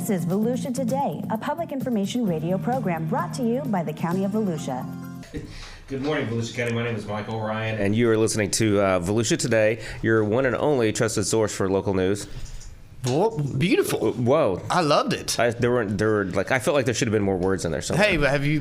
This is Volusia Today, a public information radio program brought to you by the County of Volusia. Good morning, Volusia County. My name is Michael Ryan, and you are listening to Volusia Today, your one and only trusted source for local news. Well, beautiful. Whoa. I loved it. I felt like there should have been more words in there somewhere. Hey, but have you,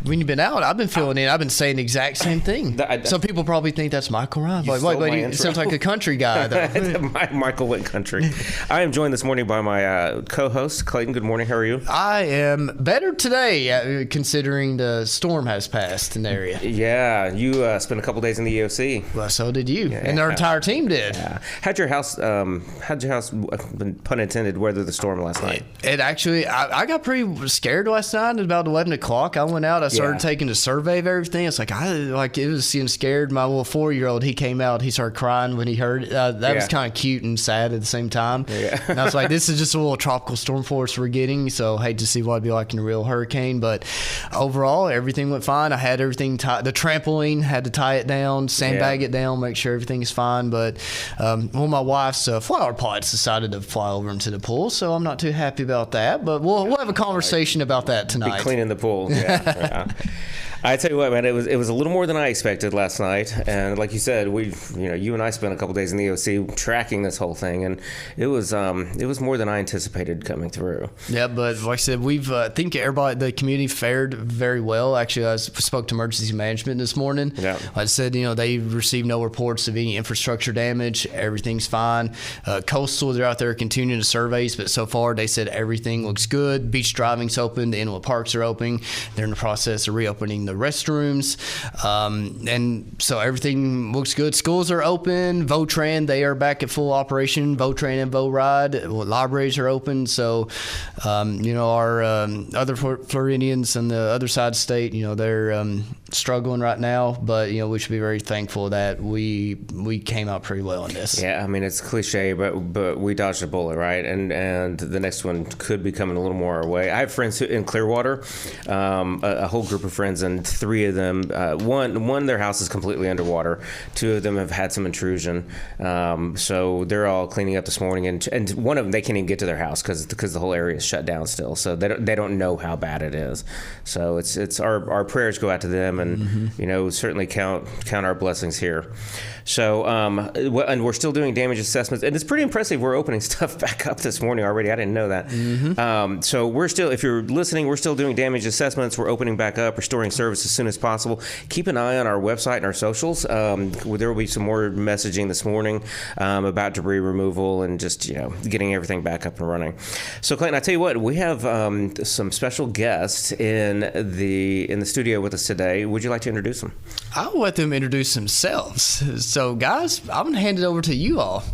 when you've been out, I've been filling in. I've been saying the exact same thing. Some people probably think that's Michael Ryan. Wait, it sounds like a country guy, though. Michael went country. I am joined this morning by my co-host, Clayton. Good morning. How are you? I am better today, considering the storm has passed in the area. Yeah, you spent a couple days in the EOC. Well, so did you. Yeah. And our entire team did. Yeah. How'd your house, pun intended, weather the storm last night? It actually, I got pretty scared last night. At about 11 o'clock, I went out. I started taking a survey of everything. It's like, it was seeing scared. My little 4-year-old, he came out. He started crying when he heard it. That was kind of cute and sad at the same time. Yeah. And I was like, this is just a little tropical storm force we're getting. So hate to see what it'd be like in a real hurricane. But overall, everything went fine. I had everything tied. The trampoline, had to tie it down, sandbag it down, make sure everything's fine. But my wife's flower pots decided to fly over into the pool, so I'm not too happy about that, but we'll have a conversation about that tonight. Be cleaning the pool. Yeah. I tell you what, man, it was a little more than I expected last night, and like you said, you and I spent a couple days in the OC tracking this whole thing, and it was more than I anticipated coming through. Yeah, but like I said, I think everybody, the community fared very well. Actually, I spoke to emergency management this morning. Yeah, I said they received no reports of any infrastructure damage. Everything's fine. Coastal, they're out there continuing the surveys, but so far they said everything looks good. Beach driving's open. The inlet parks are open. They're in the process of reopening the restrooms, and so everything looks good. Schools are open. Votran, they are back at full operation. Votran and Voride. Libraries are open. So, our other Floridians on the other side of the state, they're struggling right now, but we should be very thankful that we came out pretty well in this. Yeah, I mean, it's cliche, but we dodged a bullet, right? And the next one could be coming a little more our way. I have friends in Clearwater, a whole group of friends, and 3 of them, one their house is completely underwater. 2 of them have had some intrusion, so they're all cleaning up this morning, and one of them, they can't even get to their house because the whole area is shut down still, so they don't know how bad it is. So it's our prayers go out to them, and certainly count our blessings here. So and we're still doing damage assessments, and it's pretty impressive. We're opening stuff back up this morning already. I didn't know that. So we're still, if you're listening, we're still doing damage assessments. We're opening back up, restoring service as soon as possible. Keep an eye on our website and our socials. There will be some more messaging this morning about debris removal and just getting everything back up and running. So Clayton, I tell you what, we have some special guests in the studio with us today. Would you like to introduce them? I'll let them introduce themselves. So guys, I'm going to hand it over to you all.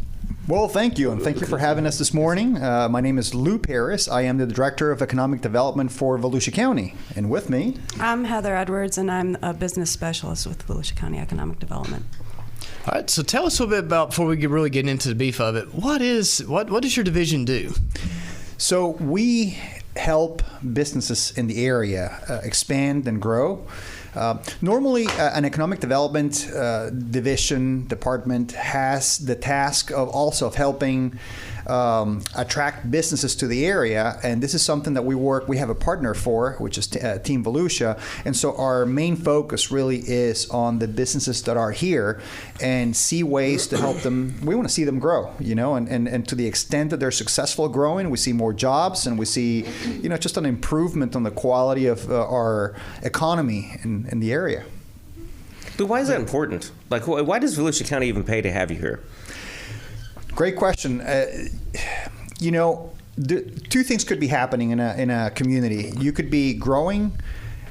Well, thank you, and thank you for having us this morning. My name is Lou Paris. I am the Director of Economic Development for Volusia County. And with me, I'm Heather Edwards, and I'm a business specialist with Volusia County Economic Development. All right, so tell us a little bit about, before we really get into the beef of it, what does your division do? So we help businesses in the area expand and grow. Normally, an economic development department has the task of helping attract businesses to the area, and this is something that we have a partner for, which is Team Volusia, and so our main focus really is on the businesses that are here and see ways to help them. We want to see them grow, and to the extent that they're successful growing, we see more jobs, and we see, just an improvement on the quality of our economy in the area. But why is that important? Like, why does Volusia County even pay to have you here? Great question. Two things could be happening in a community. You could be growing,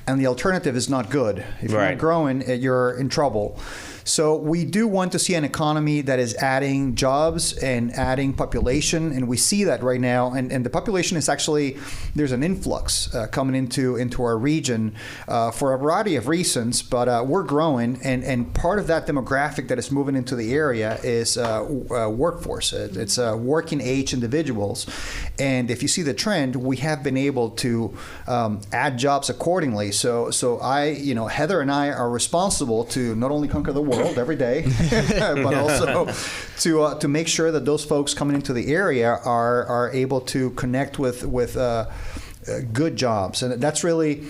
and the alternative is not good. If you're not growing, you're in trouble. So we do want to see an economy that is adding jobs and adding population, and we see that right now. And the population is actually, there's an influx coming into our region for a variety of reasons, but we're growing, and part of that demographic that is moving into the area is workforce. It's working age individuals, and if you see the trend, we have been able to add jobs accordingly. So Heather and I are responsible to not only conquer the world every day, but also to make sure that those folks coming into the area are able to connect with good jobs. And that's really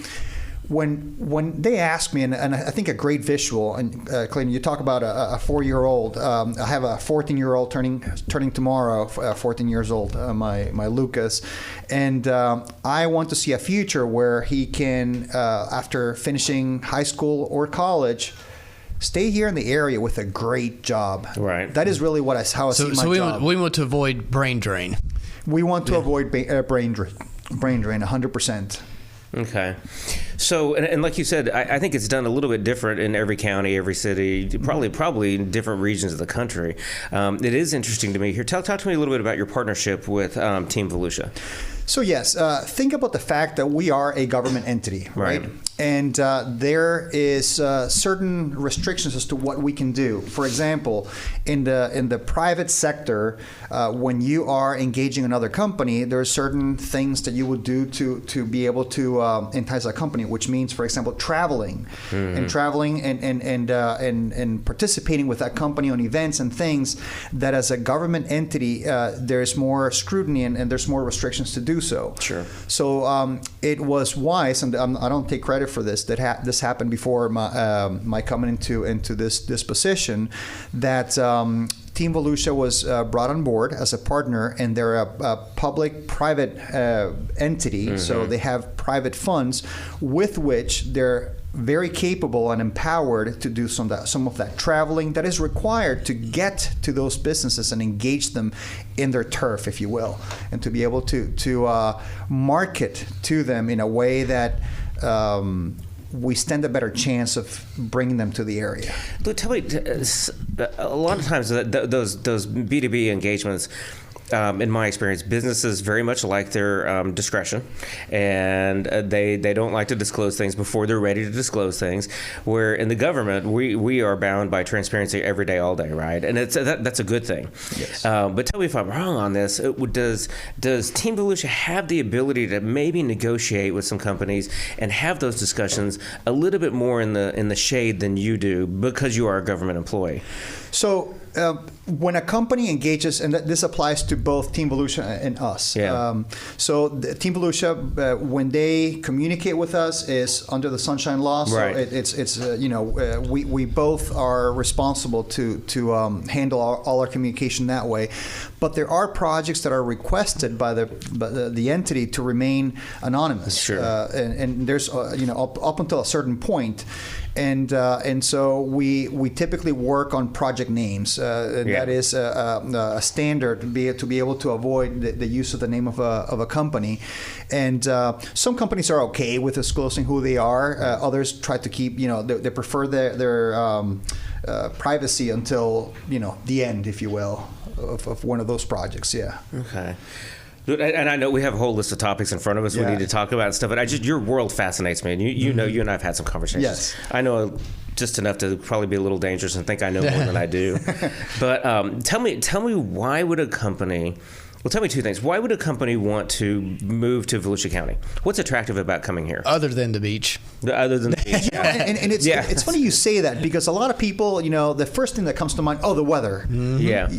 when they ask me, and I think a great visual, and Clayton, you talk about a 4-year-old. I have a 14-year-old turning tomorrow, 14 years old, my Lucas, and I want to see a future where he can, after finishing high school or college, stay here in the area with a great job. Right. That is really how I see my job. So we want to avoid brain drain. We want to avoid brain drain, 100%. Okay. So, and like you said, I think it's done a little bit different in every county, every city, probably in different regions of the country. It is interesting to me here. Talk to me a little bit about your partnership with Team Volusia. So yes, think about the fact that we are a government entity, right? And there is certain restrictions as to what we can do. For example, in the private sector, when you are engaging another company, there are certain things that you would do to be able to entice a company, which means, for example, traveling and participating with that company on events and things that, as a government entity, there's more scrutiny and there's more restrictions to do so. Sure. So it was wise, and I don't take credit for this, that this happened before my coming into this position, that Team Volusia was brought on board as a partner, and they're a public-private entity, so they have private funds with which they're very capable and empowered to do some of that traveling that is required to get to those businesses and engage them in their turf, if you will, and to be able to market to them in a way that we stand a better chance of bringing them to the area. Look, tell me, a lot of times those B2B engagements, in my experience, businesses very much like their discretion, and they don't like to disclose things before they're ready to disclose things. Where in the government, we are bound by transparency every day, all day, right? And that's a good thing. Yes. But tell me if I'm wrong on this. Does Team Volusia have the ability to maybe negotiate with some companies and have those discussions a little bit more in the shade than you do because you are a government employee? So when a company engages, and this applies to both Team Volusia and us. Yeah. So Team Volusia, when they communicate with us, is under the Sunshine Law. So right. It's we both are responsible to handle all our communication that way. But there are projects that are requested by the entity to remain anonymous. Sure. And there's up until a certain point. And so we typically work on project names. That is a standard to be able to avoid the use of the name of a company. And some companies are okay with disclosing who they are. Others try to keep, they prefer their privacy until, the end, if you will, of one of those projects. Yeah. Okay. And I know we have a whole list of topics in front of us we need to talk about and stuff, but your world fascinates me, and you know, you and I have had some conversations. Yes. I know just enough to probably be a little dangerous and think I know more than I do. But tell me why would a company... Well, tell me two things. Why would a company want to move to Volusia County? What's attractive about coming here? Other than the beach. Other than the beach, yeah. and it's funny you say that, because a lot of people, the first thing that comes to mind, the weather. Mm-hmm. Yeah.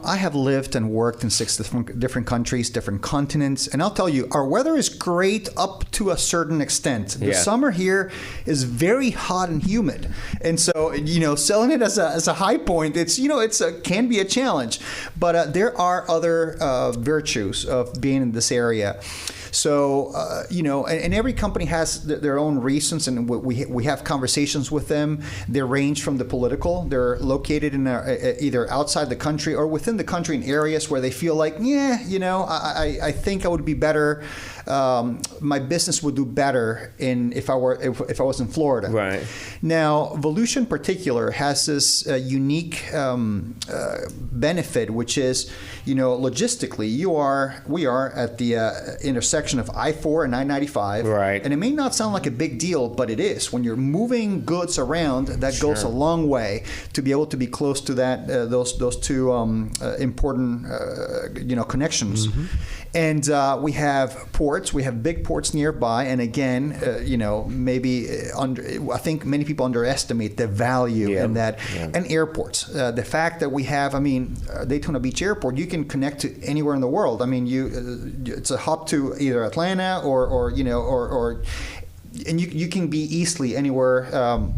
I have lived and worked in 6 different countries, different continents, and I'll tell you, our weather is great up to a certain extent. The summer here is very hot and humid, and so selling it as a high point, can be a challenge, but there are other virtues of being in this area. So, and every company has their own reasons, and we have conversations with them. They range from the political. They're located in either outside the country or within the country in areas where they feel like, I think I would be better. My business would do better if I was in Florida. Right. Now, Volusia in particular has this unique benefit, which is, logistically, we are at the intersection intersection of I-4 and I-95. Right. And it may not sound like a big deal, but it is. When you're moving goods around, that goes a long way to be able to be close to that those two important connections. And we have ports. We have big ports nearby. And again, I think many people underestimate the value in that. And airports. The fact that we have, Daytona Beach Airport, you can connect to anywhere in the world. It's a hub to either Atlanta or and you can be easily anywhere.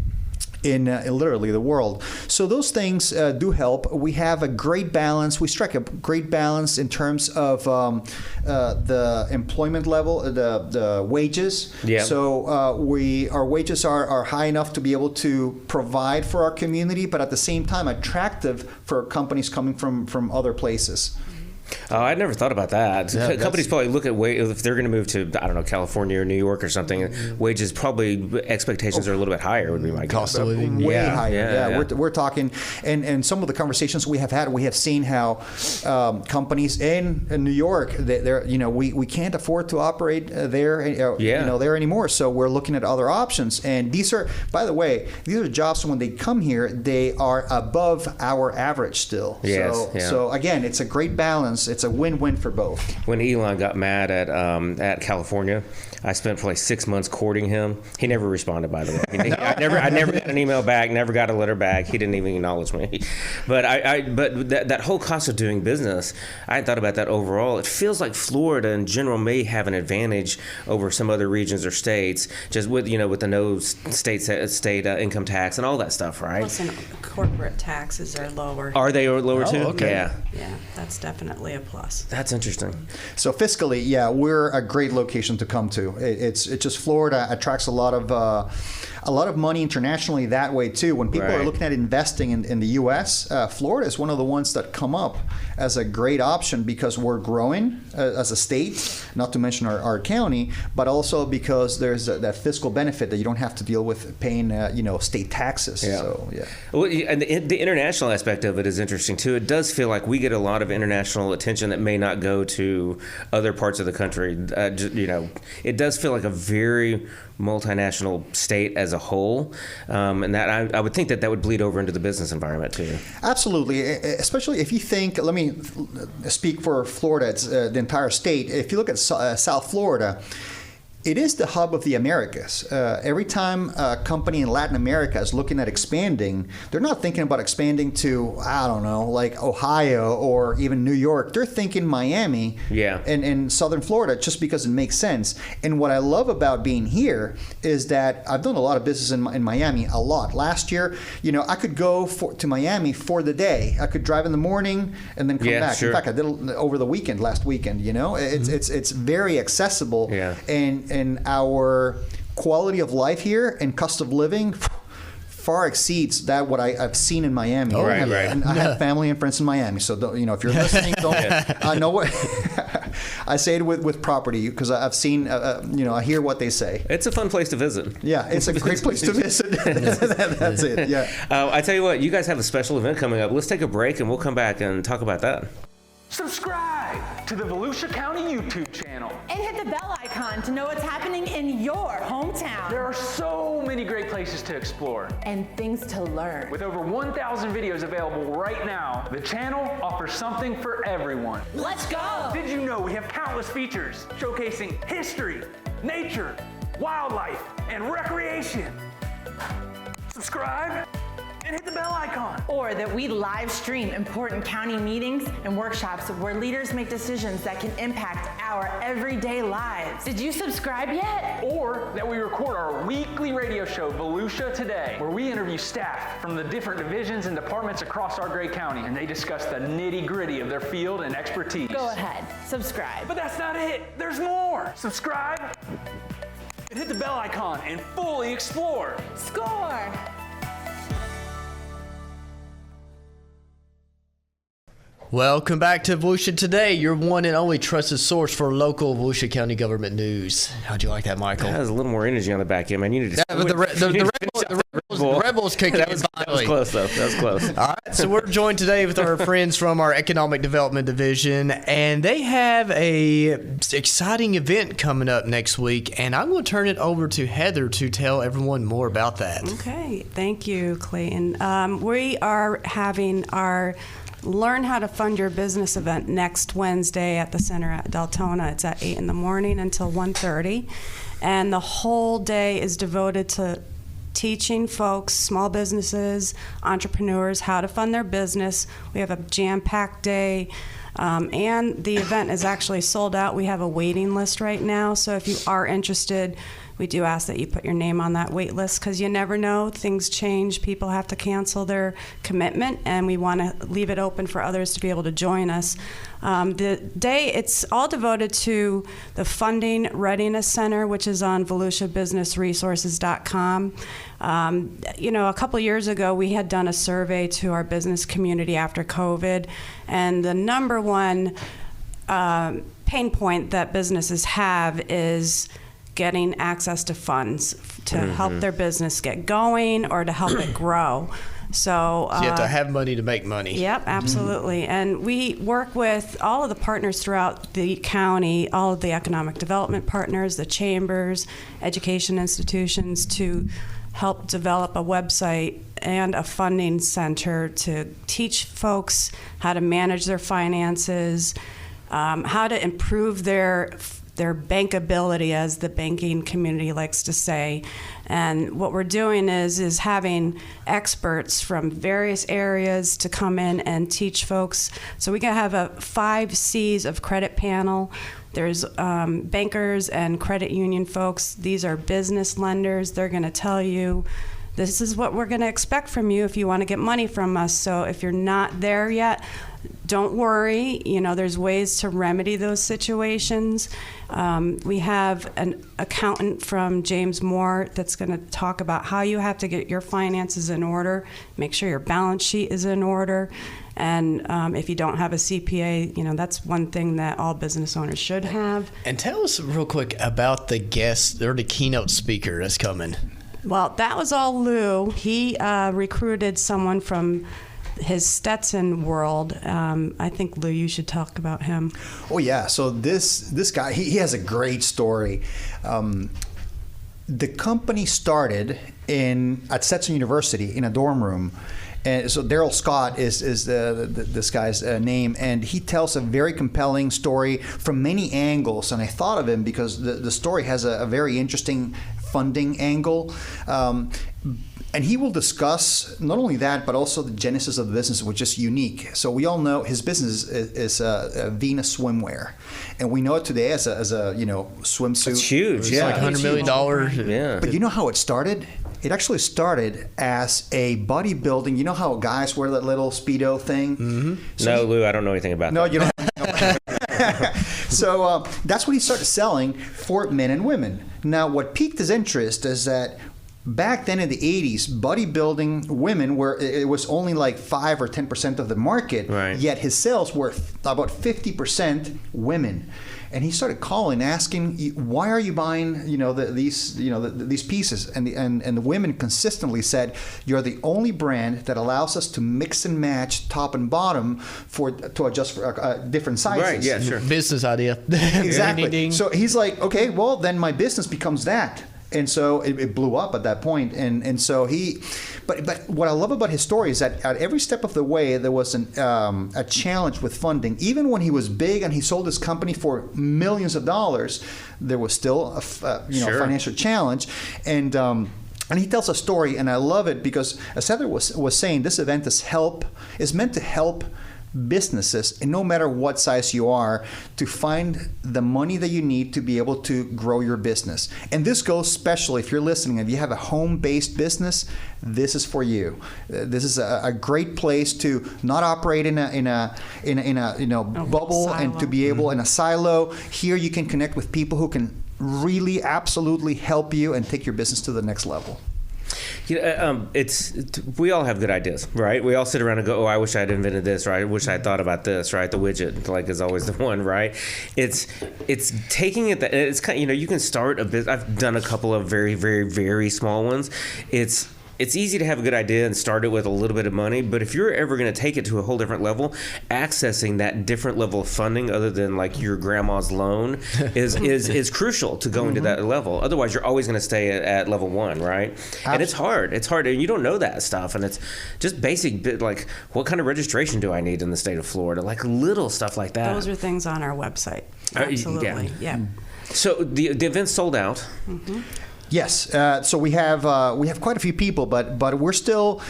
In literally the world. So those things do help. We have a great balance. We strike a great balance in terms of the employment level, the wages. Yeah. So our wages are high enough to be able to provide for our community, but at the same time attractive for companies coming from other places. Oh, I never thought about that. Yeah, companies probably look at if they're going to move to, I don't know, California or New York or something. Wages probably expectations are a little bit higher. Would be my cost of living way higher. Yeah. We're talking, and some of the conversations we have had, we have seen how companies in New York, we can't afford to operate there anymore. So we're looking at other options. And these are, by the way, jobs when they come here, they are above our average still. Yes. So again, it's a great balance. It's a win-win for both. When Elon got mad at California, I spent probably 6 months courting him. He never responded, by the way. I never got an email back, never got a letter back. He didn't even acknowledge me. But but that whole cost of doing business, I hadn't thought about that overall. It feels like Florida in general may have an advantage over some other regions or states, just with the no state income tax and all that stuff, right? Plus, corporate taxes are lower. Are they lower too? Okay. Yeah, that's definitely a plus. That's interesting. So fiscally, we're a great location to come to. It's just Florida attracts a lot of money internationally that way too. When people are looking at investing in the U.S., Florida is one of the ones that come up as a great option because we're growing as a state, not to mention our county, but also because there's that fiscal benefit that you don't have to deal with paying state taxes. Yeah. So Well, and the international aspect of it is interesting too. It does feel like we get a lot of international attention that may not go to other parts of the country. It does feel like a very multinational state as a whole, and that I would think that would bleed over into the business environment too. Absolutely, especially if you think. Let me speak for Florida. It's the entire state. If you look at South Florida, it is the hub of the Americas. Every time a company in Latin America is looking at expanding, they're not thinking about expanding to, I don't know, like Ohio or even New York. They're thinking Miami and Southern Florida just because it makes sense. And what I love about being here is that I've done a lot of business in Miami, a lot. Last year, I could go to Miami for the day. I could drive in the morning and then come back. Sure. In fact, I did it over the last weekend. It's very accessible. Yeah. And our quality of life here and cost of living far exceeds what I've seen in Miami. Oh, right. And I have family and friends in Miami, so if you're listening, don't. I know what I say it with property because I've seen. I hear what they say. It's a fun place to visit. Yeah, it's a great place to visit. That's it. Yeah. I tell you what, you guys have a special event coming up. Let's take a break and we'll come back and talk about that. Subscribe to the Volusia County YouTube channel. And hit the bell icon to know what's happening in your hometown. There are so many great places to explore. And things to learn. With over 1,000 videos available right now, the channel offers something for everyone. Let's go! Did you know we have countless features showcasing history, nature, wildlife, and recreation? Subscribe and hit the bell icon. Or that we live stream important county meetings and workshops where leaders make decisions that can impact our everyday lives. Did you subscribe yet? Or that we record our weekly radio show, Volusia Today, where we interview staff from the different divisions and departments across our great county, and they discuss the nitty-gritty of their field and expertise. Go ahead, subscribe. But that's not it. There's more. Subscribe and hit the bell icon and fully explore. Score! Welcome back to Volusia Today, your one and only trusted source for local Volusia County government news. How'd you like that, Michael? That has a little more energy on the back end, man. You need to. Yeah, but the Red Bull Rebels kicking that was close, though. That was close. All right, so we're joined today with our friends from our Economic Development Division, and they have a exciting event coming up next week, and I'm going to turn it over to Heather to tell everyone more about that. Okay, thank you, Clayton. We are having our Learn How to Fund Your Business event next Wednesday at the center at Deltona. It's at 8 in the morning until 1:30, and the whole day is devoted to teaching folks, small businesses, entrepreneurs, how to fund their business. We have a jam-packed day, and the event is actually sold out. We have a waiting list right now, so if you are interested, we do ask that you put your name on that wait list, because you never know. Things change. People have to cancel their commitment, and we want to leave it open for others to be able to join us. The day, it's all devoted to the Funding Readiness Center, which is on VolusiaBusinessResources.com. A couple of years ago, we had done a survey to our business community after COVID, and the number one pain point that businesses have is getting access to funds to help their business get going or to help it grow. So you have to have money to make money. Yep, absolutely. And we work with all of the partners throughout the county, all of the economic development partners, the chambers, education institutions, to help develop a website and a funding center to teach folks how to manage their finances, how to improve their bankability, as the banking community likes to say. And what we're doing is having experts from various areas to come in and teach folks. So we can have a 5 C's of credit panel. There's bankers and credit union folks. These are business lenders. They're going to tell you, this is what we're going to expect from you if you want to get money from us. So if you're not there yet, don't worry. There's ways to remedy those situations. We have an accountant from James Moore that's going to talk about how you have to get your finances in order, make sure your balance sheet is in order. And if you don't have a CPA, that's one thing that all business owners should have. And tell us real quick about the guest or the keynote speaker that's coming. Well, that was all Lou. He recruited someone from his Stetson world. I think, Lou, you should talk about him. Oh, yeah. So this guy, he has a great story. The company started at Stetson University in a dorm room. And so Daryl Scott is this guy's name, and he tells a very compelling story from many angles. And I thought of him because the story has a very interesting funding angle. And he will discuss not only that, but also the genesis of the business, which is unique. So we all know his business is Venus Swimwear, and we know it today as a swimsuit. It's huge, yeah, like $100 million. Yeah. But you know how it started? It actually started as a bodybuilding. You know how guys wear that little Speedo thing? Mm-hmm. So Lou, I don't know anything about that. No, you don't. So that's what he started selling for men and women. Now, what piqued his interest is that back then in the 80s, bodybuilding women it was only like 5 or 10% of the market, right. Yet his sales were about 50% women. And he started calling, asking, "Why are you buying, these pieces?" And the women consistently said, "You're the only brand that allows us to mix and match top and bottom to adjust for different sizes." Right? Yeah, sure. Business idea. Exactly. Ding, ding, ding. So he's like, "Okay, well then my business becomes that." And so it blew up at that point. And so but what I love about his story is that at every step of the way, there was a challenge with funding. Even when he was big and he sold his company for millions of dollars, there was still a Sure. financial challenge. And he tells a story, and I love it because, as Heather was saying, this event is meant to help businesses, and no matter what size you are, to find the money that you need to be able to grow your business. And this goes especially if you're listening, if you have a home-based business, this is for you. This is a great place to not operate in a bubble, and to be able in a silo. Here you can connect with people who can really absolutely help you and take your business to the next level. We all have good ideas, right? We all sit around and go, "Oh, I wish I'd invented this," right? "I wish I'd thought about this," right? The widget, is always the one, right? It's taking it that it's kind. You can start a business. I've done a couple of very, very, very small ones. It's it's easy to have a good idea and start it with a little bit of money, but if you're ever going to take it to a whole different level, accessing that different level of funding other than like your grandma's loan is crucial to going to that level. Otherwise, you're always going to stay at level 1, right? Absolutely. And it's hard, and you don't know that stuff, and it's just basic, like what kind of registration do I need in the state of Florida? Like little stuff like that. Those are things on our website. Absolutely, yeah. So the event's sold out. Mm-hmm. Yes, so we have quite a few people, but we're still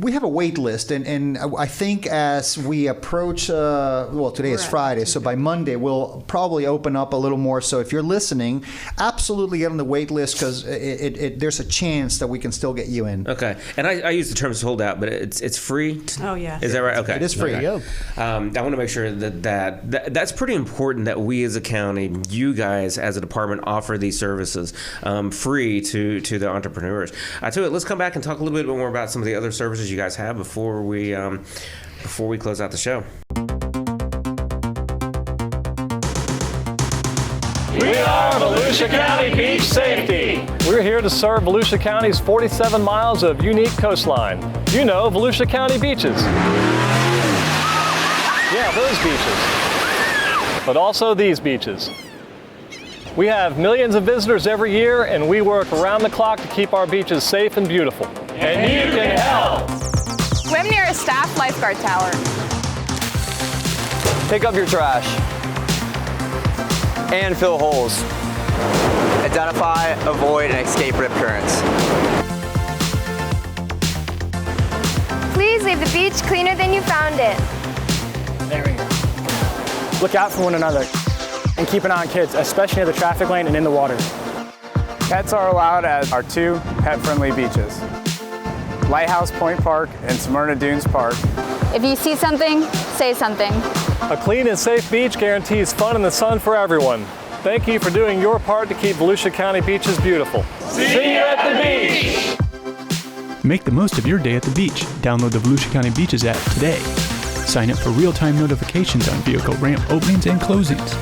we have a wait list, and I think as we approach, today is Friday, so by Monday we'll probably open up a little more. So if you're listening, absolutely get on the wait list because there's a chance that we can still get you in. Okay, and I use the term sold out, but it's free. Oh yeah, is that right? Okay, it is free. Okay. I want to make sure that's pretty important that we as a county, you guys as a department, offer these services. Free to the entrepreneurs. I tell you, let's come back and talk a little bit more about some of the other services you guys have before we close out the show. We are Volusia County Beach Safety. We're here to serve Volusia County's 47 miles of unique coastline. You know, Volusia County beaches. Yeah, those beaches. But also these beaches. We have millions of visitors every year, and we work around the clock to keep our beaches safe and beautiful. And you can help! Swim near a staff lifeguard tower. Pick up your trash. And fill holes. Identify, avoid, and escape rip currents. Please leave the beach cleaner than you found it. There we go. Look out for one another. And keep an eye on kids, especially near the traffic lane and in the water. Pets are allowed at our 2 pet-friendly beaches, Lighthouse Point Park and Smyrna Dunes Park. If you see something, say something. A clean and safe beach guarantees fun in the sun for everyone. Thank you for doing your part to keep Volusia County beaches beautiful. See you at the beach! Make the most of your day at the beach. Download the Volusia County Beaches app today. Sign up for real-time notifications on vehicle ramp openings and closings.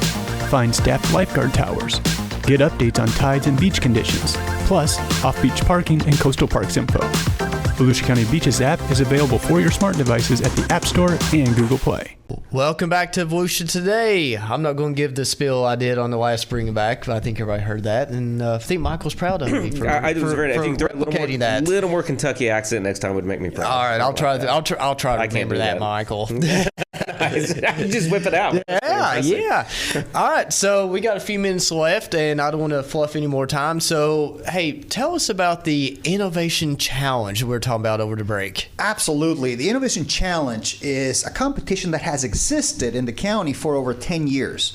Find staffed lifeguard towers. Get updates on tides and beach conditions, plus off-beach parking and coastal parks info. Volusia County Beaches app is available for your smart devices at the App Store and Google Play. Welcome back to Volusia Today. I'm not going to give the spiel I did on the last bring back, but I think everybody heard that, and I think Michael's proud of me for replicating that. A little more Kentucky accent next time would make me proud. All right, I'll try to remember that, Michael. I just whip it out. Yeah. All right, so we got a few minutes left, and I don't want to fluff any more time. So, hey, tell us about the Innovation Challenge we were talking about over the break. Absolutely. The Innovation Challenge is a competition that has existed in the county for over 10 years.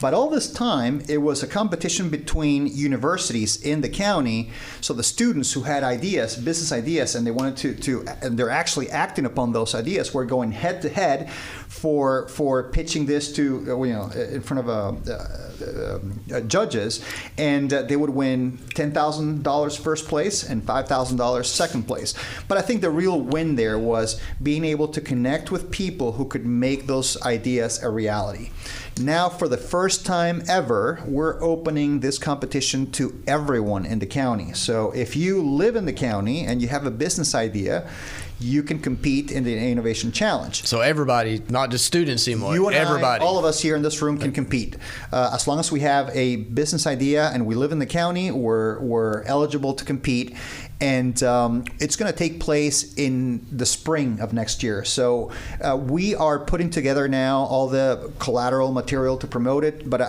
But all this time, it was a competition between universities in the county. So the students who had ideas, business ideas, and they wanted and they're actually acting upon those ideas, were going head to head for pitching this to in front of judges, and they would win $10,000 first place and $5,000 second place. But I think the real win there was being able to connect with people who could make those ideas a reality. Now, for the first time ever, we're opening this competition to everyone in the county. So if you live in the county and you have a business idea, you can compete in the Innovation Challenge. So everybody, not just students anymore, you and everybody. All of us here in this room can compete. As long as we have a business idea and we live in the county, we're eligible to compete. And it's going to take place in the spring of next year. So we are putting together now all the collateral material to promote it. But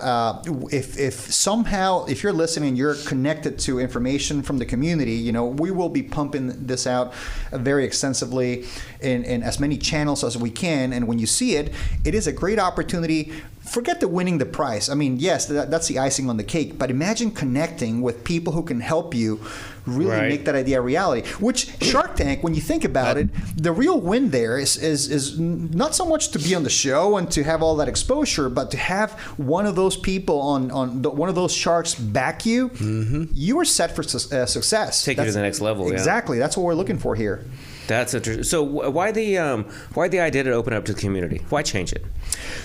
if you're listening and you're connected to information from the community, we will be pumping this out very extensively in as many channels as we can. And when you see it, it is a great opportunity. Forget the winning the prize. I mean, yes, that's the icing on the cake. But imagine connecting with people who can help you really make that idea a reality. Which Shark Tank, when you think about it, the real win there is not so much to be on the show and to have all that exposure, but to have one of those people on one of those sharks back you. Mm-hmm. You are set for success. Take you to the next level. Exactly. That's what we're looking for here. That's interesting. So why the idea to open up to the community? Why change it?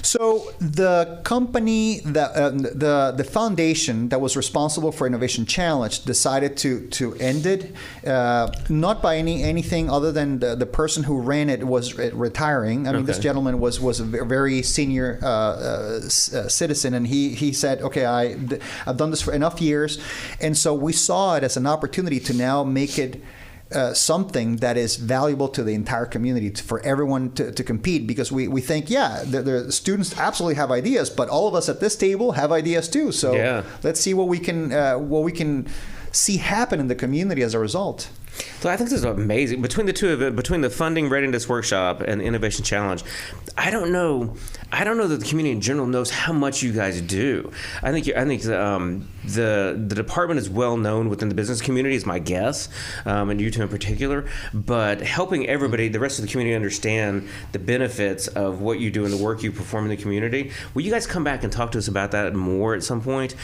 So the company, the foundation that was responsible for Innovation Challenge decided to end it, not by anything other than the person who ran it was retiring. I mean, this gentleman was a very senior citizen, and he said, okay, I've done this for enough years, and so we saw it as an opportunity to now make it something that is valuable to the entire community, for everyone to compete, because we think, the students absolutely have ideas, but all of us at this table have ideas too. So let's see what we can see happen in the community as a result. So I think this is amazing. Between the two of it, between the Funding Readiness Workshop and the Innovation Challenge, I don't know that the community in general knows how much you guys do. I think the department is well known within the business community, is my guess, and you two in particular. But helping everybody, the rest of the community, understand the benefits of what you do and the work you perform in the community. Will you guys come back and talk to us about that more at some point?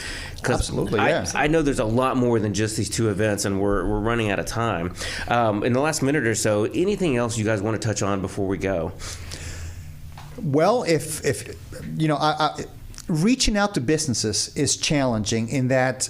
Absolutely, I know there's a lot more than just these two events, and we're running out of time. In the last minute or so, anything else you guys want to touch on before we go? Well, if reaching out to businesses is challenging in that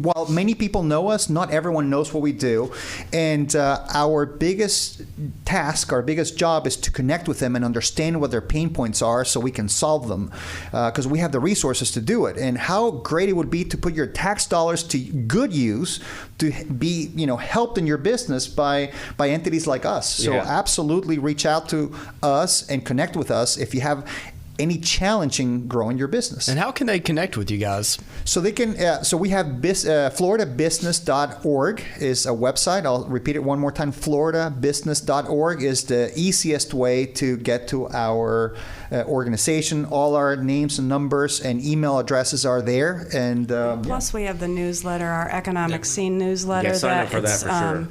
while many people know us, not everyone knows what we do. And our biggest task, our biggest job is to connect with them and understand what their pain points are so we can solve them, because we have the resources to do it. And how great it would be to put your tax dollars to good use, to be helped in your business by entities like us. So absolutely reach out to us and connect with us if you have any challenge in growing your business. And how can they connect with you guys? So they can. So we have FloridaBusiness.org is a website. I'll repeat it one more time. FloridaBusiness.org is the easiest way to get to our organization. All our names and numbers and email addresses are there. And plus, we have the newsletter, our Economic Scene newsletter. Sign up for that for sure.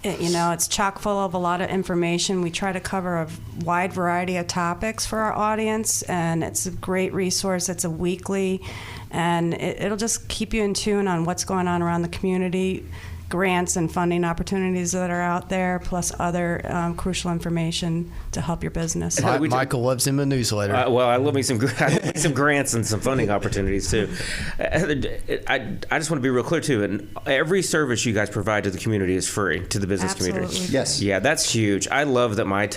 It's chock full of a lot of information. We try to cover a wide variety of topics for our audience, and it's a great resource. It's a weekly, and it'll just keep you in tune on what's going on around the community, grants and funding opportunities that are out there, plus other crucial information to help your business. Michael loves him a newsletter. I love me some grants and some funding opportunities too. I just want to be real clear too. And every service you guys provide to the community is free to the business community. Yes. Yeah, that's huge. I love that my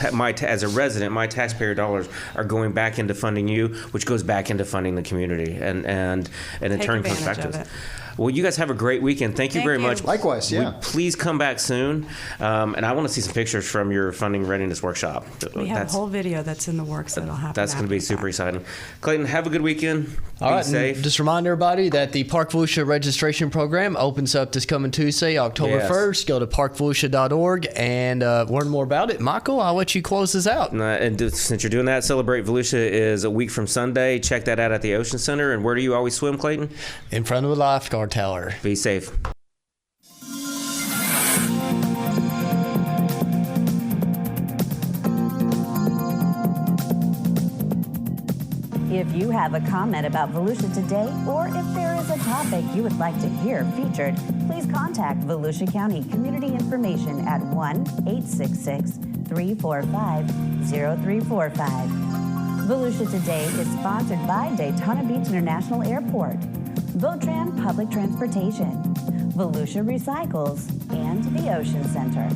as a resident, my taxpayer dollars are going back into funding you, which goes back into funding the community, and in turn comes back to us. Well, you guys have a great weekend. Thank you very much. Likewise, Please come back soon. And I want to see some pictures from your Funding Readiness Workshop. We have a whole video that's in the works that'll happen. That's going to be super exciting. Clayton, have a good weekend. Be safe. Just remind everybody that the Park Volusia registration program opens up this coming Tuesday, October 1st. Go to parkvolusia.org and learn more about it. Michael, I'll let you close this out. And since you're doing that, Celebrate Volusia is a week from Sunday. Check that out at the Ocean Center. And where do you always swim, Clayton? In front of a lifeguard tower. Be safe. If you have a comment about Volusia Today, or if there is a topic you would like to hear featured, please contact Volusia County Community Information at 1-866-345-0345. Volusia Today is sponsored by Daytona Beach International Airport, Votran Public Transportation, Volusia Recycles, and the Ocean Center.